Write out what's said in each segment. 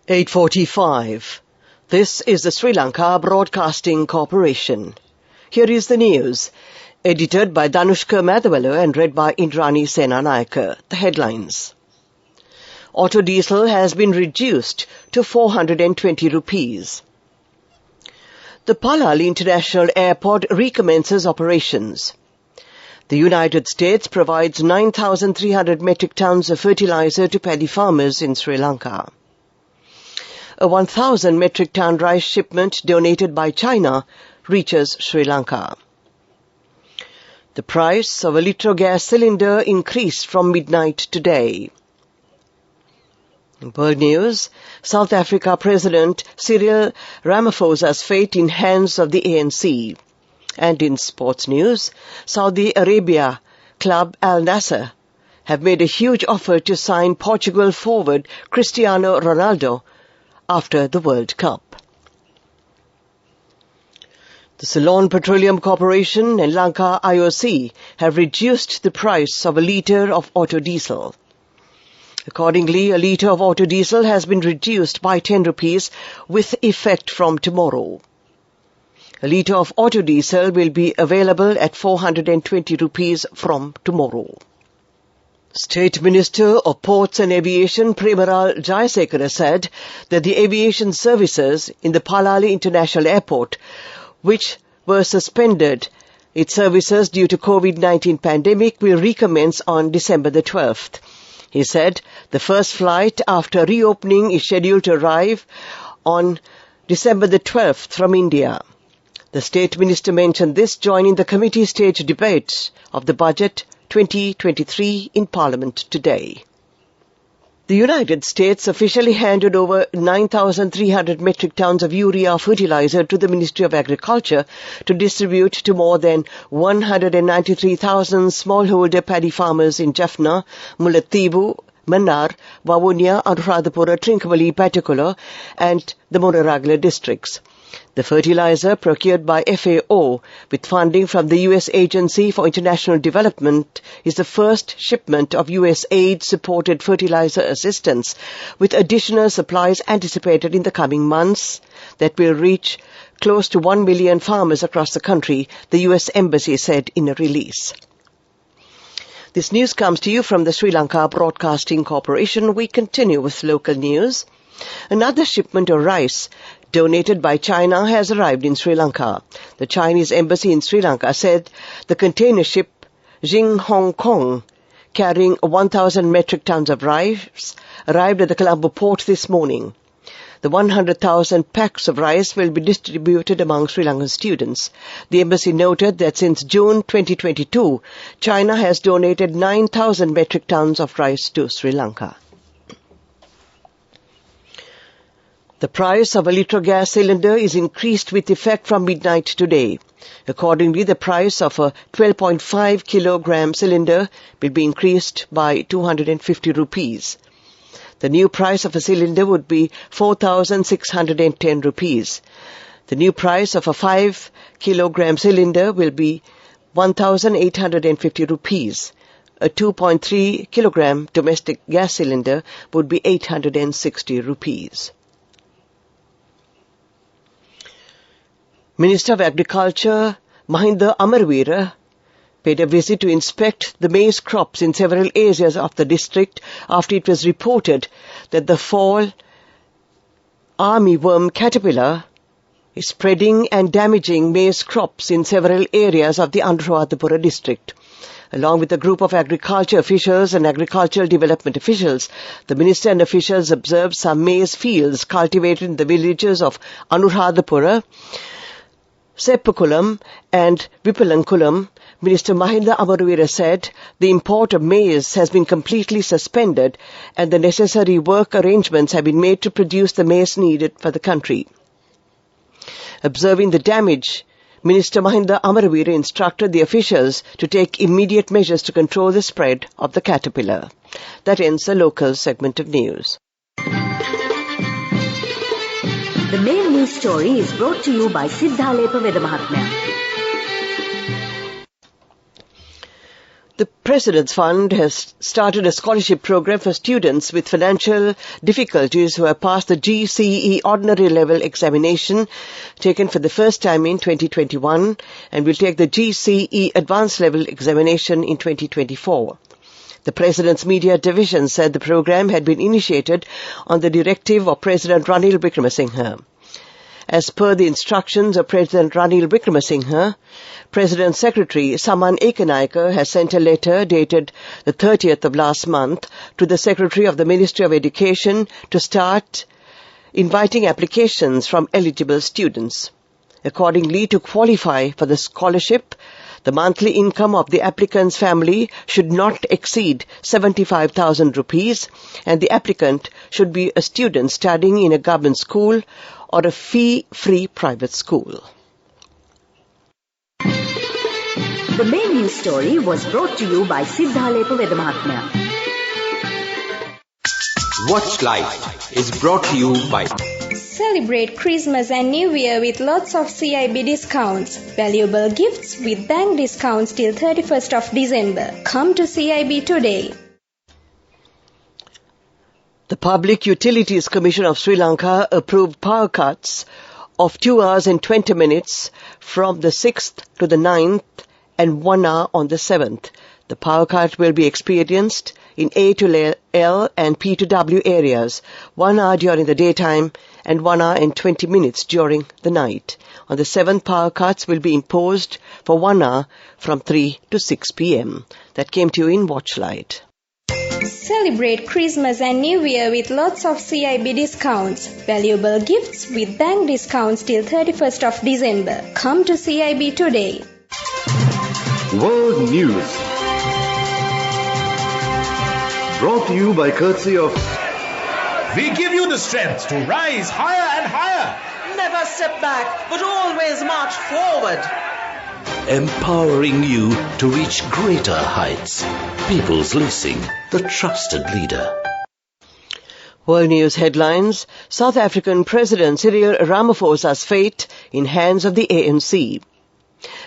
8:45. This is the Sri Lanka Broadcasting Corporation. Here is the news, edited by Danushka Madhavelu and read by Indrani Senanayake. The headlines. Auto diesel has been reduced to 420 rupees. The Palali International Airport recommences operations. The United States provides 9,300 metric tons of fertilizer to paddy farmers in Sri Lanka. A 1,000 metric ton rice shipment donated by China reaches Sri Lanka. The price of a litre gas cylinder increased from midnight today. In world news, South Africa President Cyril Ramaphosa's fate in hands of the ANC. And in sports news, Saudi Arabia club Al Nassr have made a huge offer to sign Portugal forward Cristiano Ronaldo after the World Cup. The Ceylon Petroleum Corporation and Lanka IOC have reduced the price of a litre of auto diesel. Accordingly, a litre of auto diesel has been reduced by 10 rupees with effect from tomorrow. A litre of auto diesel will be available at 420 rupees from tomorrow. State Minister of Ports and Aviation Premaral Jayasekara said that the aviation services in the Palali International Airport, which were suspended its services due to COVID-19 pandemic, will recommence on December the 12th. He said the first flight after reopening is scheduled to arrive on December the 12th from India. The State Minister mentioned this joining the committee stage debates of the Budget 2023 in Parliament today. The United States officially handed over 9,300 metric tons of urea fertilizer to the Ministry of Agriculture to distribute to more than 193,000 smallholder paddy farmers in Jaffna, Mullaitivu, Mannar, Vavuniya, Anuradhapura, Trincomalee, Patticular and the Muraragala districts. The fertilizer, procured by FAO with funding from the U.S. Agency for International Development, is the first shipment of U.S. aid-supported fertilizer assistance, with additional supplies anticipated in the coming months that will reach close to 1 million farmers across the country, the U.S. Embassy said in a release. This news comes to you from the Sri Lanka Broadcasting Corporation. We continue with local news. Another shipment of rice donated by China has arrived in Sri Lanka. The Chinese embassy in Sri Lanka said the container ship Jing Hong Kong, carrying 1,000 metric tons of rice, arrived at the Colombo port this morning. The 100,000 packs of rice will be distributed among Sri Lankan students. The embassy noted that since June 2022, China has donated 9,000 metric tons of rice to Sri Lanka. The price of a litre gas cylinder is increased with effect from midnight today. Accordingly, the price of a 12.5 kilogram cylinder will be increased by 250 rupees. The new price of a cylinder would be 4,610 rupees. The new price of a 5 kilogram cylinder will be 1,850 rupees. A 2.3 kilogram domestic gas cylinder would be 860 rupees. Minister of Agriculture Mahinda Amarweera paid a visit to inspect the maize crops in several areas of the district after it was reported that the fall armyworm caterpillar is spreading and damaging maize crops in several areas of the Anuradhapura district. Along with a group of agriculture officials and agricultural development officials, the minister and officials observed some maize fields cultivated in the villages of Anuradhapura, Seppakulam and Vipalankulam. Minister Mahinda Amarweera said the import of maize has been completely suspended and the necessary work arrangements have been made to produce the maize needed for the country. Observing the damage, Minister Mahinda Amarweera instructed the officials to take immediate measures to control the spread of the caterpillar. That ends the local segment of news. The main news story is brought to you by Siddhalepa Veda Mahatmya. The President's Fund has started a scholarship program for students with financial difficulties who have passed the GCE Ordinary Level examination taken for the first time in 2021 and will take the GCE Advanced Level examination in 2024. The President's Media Division said the program had been initiated on the directive of President Ranil Wickremesinghe. As per the instructions of President Ranil Wickremesinghe, President's Secretary Saman Ekanayake has sent a letter dated the 30th of last month to the Secretary of the Ministry of Education to start inviting applications from eligible students. Accordingly, to qualify for the scholarship, the monthly income of the applicant's family should not exceed 75,000 rupees and the applicant should be a student studying in a government school or a fee-free private school. The main news story was brought to you by Siddhalepa Vedamahatmya. Watch Life is brought to you by Celebrate Christmas and New Year with lots of CIB discounts. Valuable gifts with bank discounts till 31st of December. Come to CIB today. The Public Utilities Commission of Sri Lanka approved power cuts of 2 hours and 20 minutes from the 6th to the 9th and 1 hour on the 7th. The power cut will be experienced in A to L and P to W areas, 1 hour during the daytime and 1 hour and 20 minutes during the night. On the 7th, power cuts will be imposed for 1 hour from 3 to 6 p.m. That came to you in Watchlight. Celebrate Christmas and New Year with lots of CIB discounts. Valuable gifts with bank discounts till 31st of December. Come to CIB today. World News. Brought to you by courtesy of... We give you the strength to rise higher and higher. Never step back, but always march forward. Empowering you to reach greater heights. People's Leasing, the trusted leader. World News headlines. South African President Cyril Ramaphosa's fate in hands of the ANC.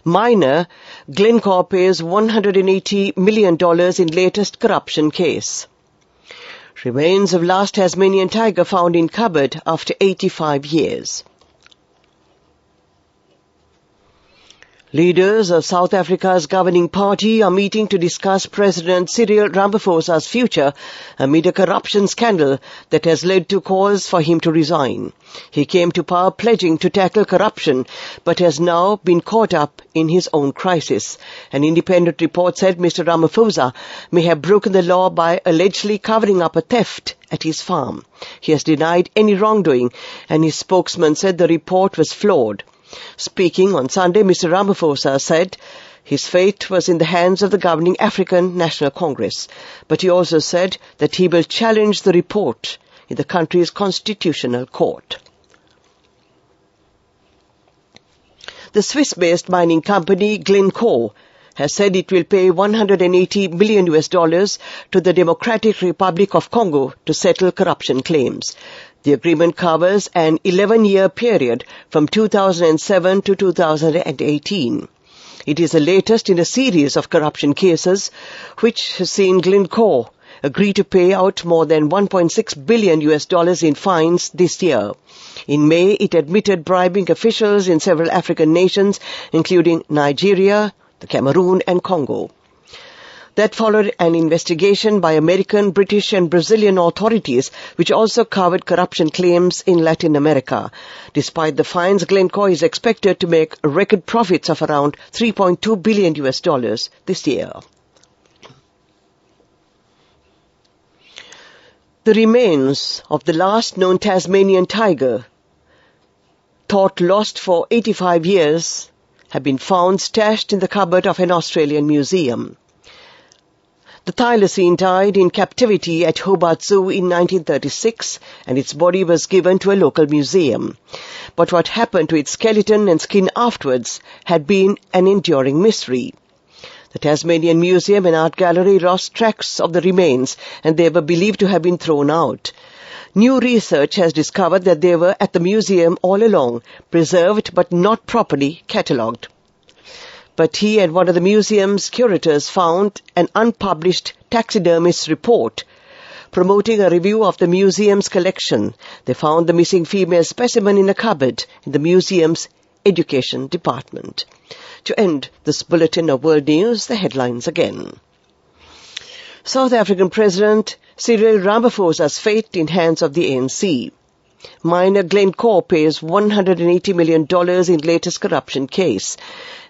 Miner, Glencore pays $180 million in latest corruption case. Remains of last Tasmanian tiger found in cupboard after 85 years. Leaders of South Africa's governing party are meeting to discuss President Cyril Ramaphosa's future amid a corruption scandal that has led to calls for him to resign. He came to power pledging to tackle corruption, but has now been caught up in his own crisis. An independent report said Mr. Ramaphosa may have broken the law by allegedly covering up a theft at his farm. He has denied any wrongdoing, and his spokesman said the report was flawed. Speaking on Sunday, Mr. Ramaphosa said his fate was in the hands of the governing African National Congress, but he also said that he will challenge the report in the country's constitutional court. The Swiss-based mining company Glencore has said it will pay $180 million to the Democratic Republic of Congo to settle corruption claims. The agreement covers an 11-year period from 2007 to 2018. It is the latest in a series of corruption cases which has seen Glencore agree to pay out more than $1.6 billion in fines this year. In May, it admitted bribing officials in several African nations, including Nigeria, the Cameroon and Congo. That followed an investigation by American, British and Brazilian authorities, which also covered corruption claims in Latin America. Despite the fines, Glencore is expected to make record profits of around $3.2 billion this year. The remains of the last known Tasmanian tiger, thought lost for 85 years, have been found stashed in the cupboard of an Australian museum. The thylacine died in captivity at Hobart Zoo in 1936 and its body was given to a local museum. But what happened to its skeleton and skin afterwards had been an enduring mystery. The Tasmanian Museum and Art Gallery lost tracks of the remains and they were believed to have been thrown out. New research has discovered that they were at the museum all along, preserved but not properly catalogued. but he and one of the museum's curators found an unpublished taxidermist's report promoting a review of the museum's collection. They found the missing female specimen in a cupboard in the museum's education department. To end this bulletin of world news, the headlines again. South African President Cyril Ramaphosa's fate in hands of the ANC. Miner Glencore pays $180 million in latest corruption case.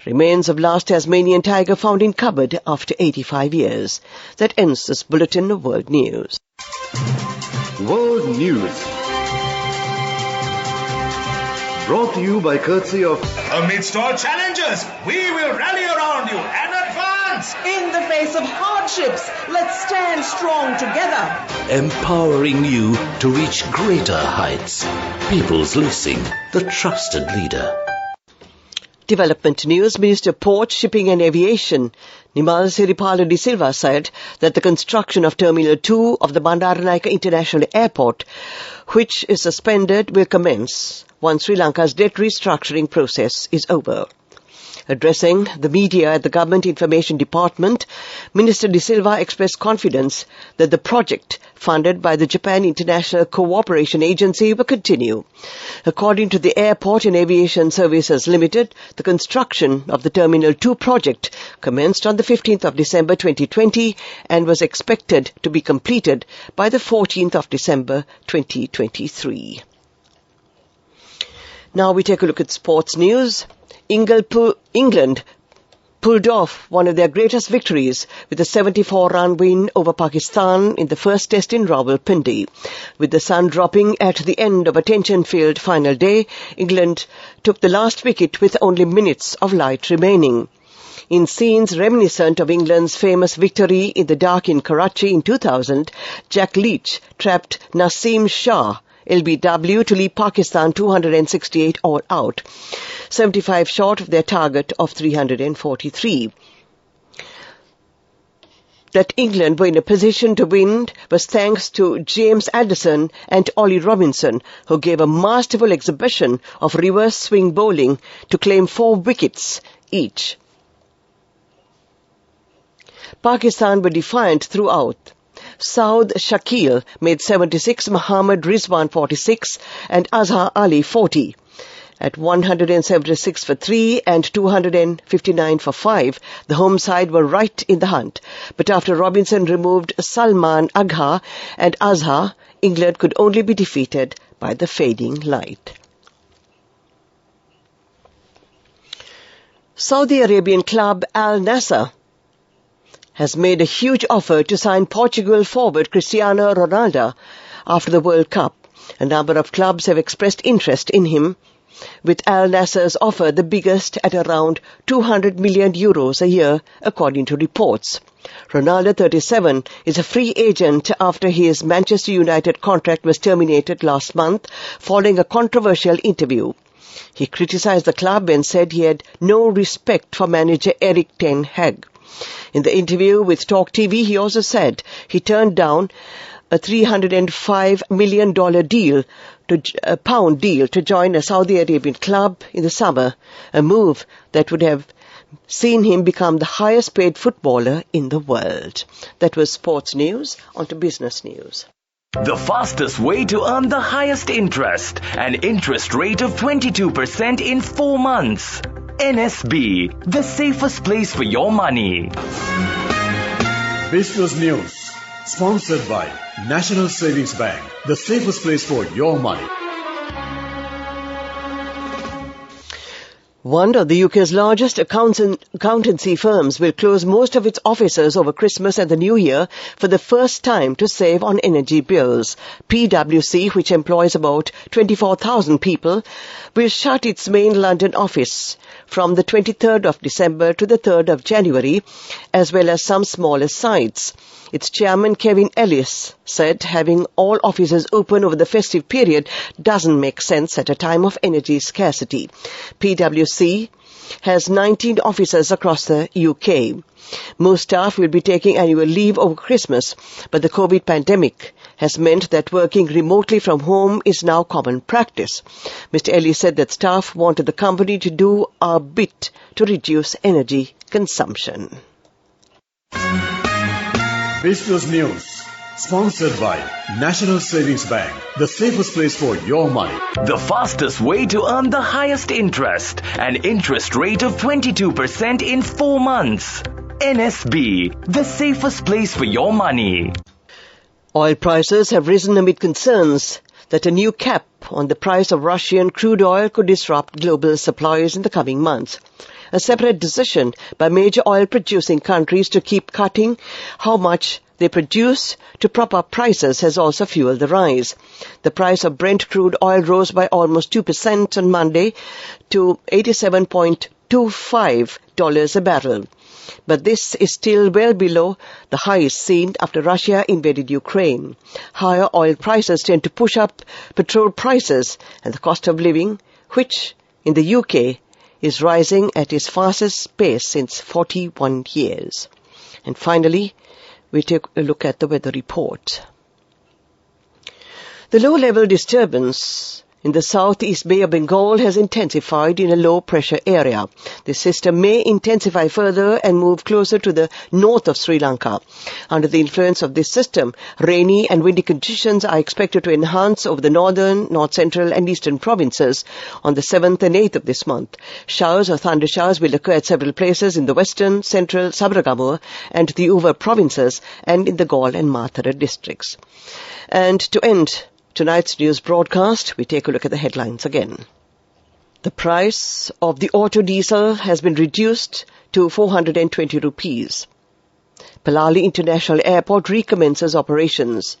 Remains of last Tasmanian tiger found in cupboard after 85 years. That ends this bulletin of world news. World News. Brought to you by courtesy of... Amidst all challenges, we will rally around you and advance. In the face of hardships, let's stand strong together. Empowering you to reach greater heights. People's Leasing, the trusted leader. Development News. Minister of Port, Shipping and Aviation Nimal Siripala de Silva said that the construction of Terminal 2 of the Bandaranaike International Airport, which is suspended, will commence once Sri Lanka's debt restructuring process is over. Addressing the media at the Government Information Department, Minister De Silva expressed confidence that the project, funded by the Japan International Cooperation Agency, will continue. According to the Airport and Aviation Services Limited, the construction of the Terminal 2 project commenced on the 15th of December 2020 and was expected to be completed by the 14th of December 2023. Now we take a look at sports news. England pulled off one of their greatest victories with a 74-run win over Pakistan in the first test in Rawalpindi. With the sun dropping at the end of a tension-filled final day, England took the last wicket with only minutes of light remaining. In scenes reminiscent of England's famous victory in the dark in Karachi in 2000, Jack Leach trapped Naseem Shah LBW to lead Pakistan 268 all out, 75 short of their target of 343. That England were in a position to win was thanks to James Anderson and Ollie Robinson, who gave a masterful exhibition of reverse swing bowling to claim 4 wickets each. Pakistan were defiant throughout. Saud Shakil made 76, Muhammad Rizwan 46 and Azhar Ali 40. At 176 for 3 and 259 for 5, the home side were right in the hunt. But after Robinson removed Salman Agha and Azhar, England could only be defeated by the fading light. Saudi Arabian club Al Nassr has made a huge offer to sign Portugal forward Cristiano Ronaldo after the World Cup. A number of clubs have expressed interest in him, with Al Nassr's offer the biggest at around 200 million euros a year, according to reports. Ronaldo, 37, is a free agent after his Manchester United contract was terminated last month following a controversial interview. He criticized the club and said he had no respect for manager Erik ten Hag. In the interview with Talk TV, he also said he turned down a $305 million pound deal to join a Saudi Arabian club in the summer, a move that would have seen him become the highest paid footballer in the world. That was sports news. On to business news. The fastest way to earn the highest interest, an interest rate of 22% in 4 months. NSB, the safest place for your money. Business News, sponsored by National Savings Bank, the safest place for your money. One of the UK's largest accountancy firms will close most of its offices over Christmas and the New Year for the first time to save on energy bills. PwC, which employs about 24,000 people, will shut its main London office from the 23rd of December to the 3rd of January, as well as some smaller sites. Its chairman, Kevin Ellis, said having all offices open over the festive period doesn't make sense at a time of energy scarcity. PwC has 19 offices across the UK. Most staff will be taking annual leave over Christmas, but the COVID pandemic has meant that working remotely from home is now common practice. Mr. Ellie said that staff wanted the company to do a bit to reduce energy consumption. Business News, sponsored by National Savings Bank, the safest place for your money. The fastest way to earn the highest interest, an interest rate of 22% in 4 months. NSB, the safest place for your money. Oil prices have risen amid concerns that a new cap on the price of Russian crude oil could disrupt global supplies in the coming months. A separate decision by major oil-producing countries to keep cutting how much they produce to prop up prices has also fueled the rise. The price of Brent crude oil rose by almost 2% on Monday to $87.25 a barrel. But this is still well below the highs seen after Russia invaded Ukraine. Higher oil prices tend to push up petrol prices and the cost of living, which in the UK is rising at its fastest pace since 41 years. And finally, we take a look at the weather report. The low-level disturbance in the southeast Bay of Bengal has intensified in a low-pressure area. The system may intensify further and move closer to the north of Sri Lanka. Under the influence of this system, rainy and windy conditions are expected to enhance over the northern, north-central and eastern provinces on the 7th and 8th of this month. Showers or thunder showers will occur at several places in the western, central, Sabragamur and the Uva provinces and in the Gaul and Mathura districts. And to end tonight's news broadcast, we take a look at the headlines again. The price of the auto diesel has been reduced to 420 rupees. Palali International Airport recommences operations.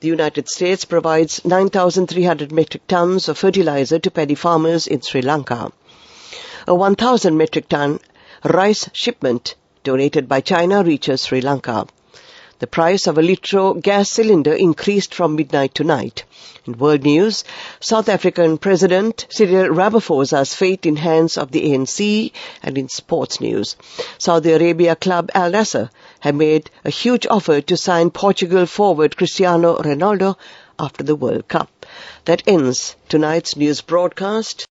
The United States provides 9,300 metric tons of fertilizer to paddy farmers in Sri Lanka. A 1,000 metric ton rice shipment donated by China reaches Sri Lanka. The price of a litro gas cylinder increased from midnight tonight. In world news, South African President Cyril Ramaphosa's fate in hands of the ANC. And in sports news, Saudi Arabia club Al Nassr have made a huge offer to sign Portugal forward Cristiano Ronaldo after the World Cup. That ends tonight's news broadcast.